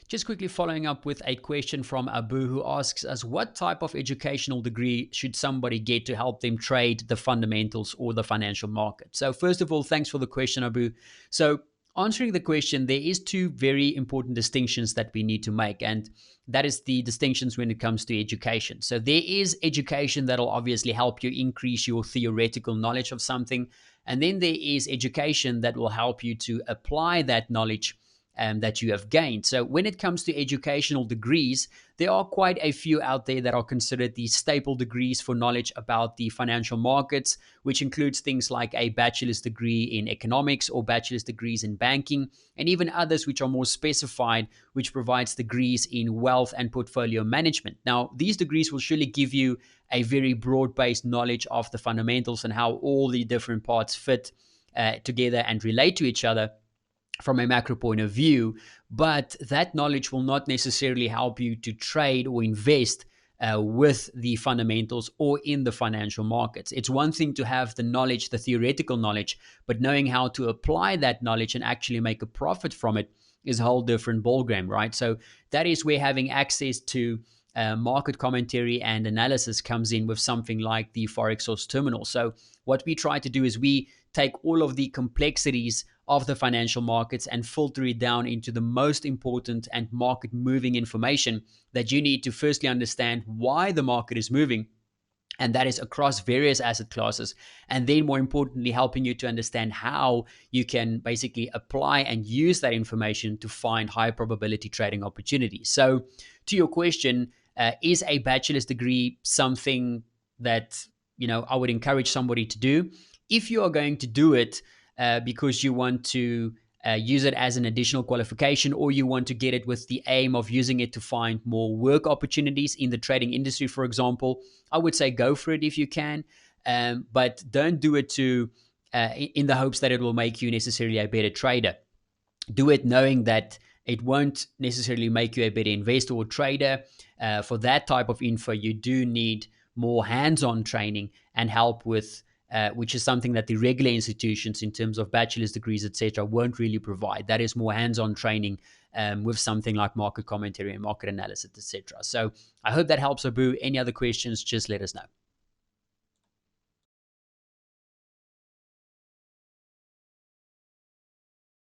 Just quickly following up with a question from Abu, who asks us, what type of educational degree should somebody get to help them trade the fundamentals or the financial market? So first of all, thanks for the question, Abu. So answering the question, there is two very important distinctions that we need to make, and that is the distinctions when it comes to education. So there is education that will obviously help you increase your theoretical knowledge of something, and then there is education that will help you to apply that knowledge that you have gained. So when it comes to educational degrees, there are quite a few out there that are considered the staple degrees for knowledge about the financial markets, which includes things like a bachelor's degree in economics or bachelor's degrees in banking, and even others which are more specified, which provides degrees in wealth and portfolio management. Now, these degrees will surely give you a very broad-based knowledge of the fundamentals and how all the different parts fit together and relate to each other from a macro point of view, but that knowledge will not necessarily help you to trade or invest with the fundamentals or in the financial markets. It's one thing to have the knowledge, the theoretical knowledge, but knowing how to apply that knowledge and actually make a profit from it is a whole different ballgame, right? So that is where having access to market commentary and analysis comes in with something like the Forex Source Terminal. So what we try to do is we take all of the complexities of the financial markets and filter it down into the most important and market moving information that you need to firstly understand why the market is moving, and that is across various asset classes, and then more importantly helping you to understand how you can basically apply and use that information to find high probability trading opportunities. So to your question, is a bachelor's degree something that I would encourage somebody to do? If you are going to do it because you want to use it as an additional qualification, or you want to get it with the aim of using it to find more work opportunities in the trading industry, for example, I would say go for it if you can, but don't do it in the hopes that it will make you necessarily a better trader. Do it knowing that it won't necessarily make you a better investor or trader. For that type of info, you do need more hands-on training and help with which is something that the regular institutions in terms of bachelor's degrees, etc., won't really provide. That is more hands-on training with something like market commentary and market analysis, etc. So I hope that helps, Abu. Any other questions, just let us know.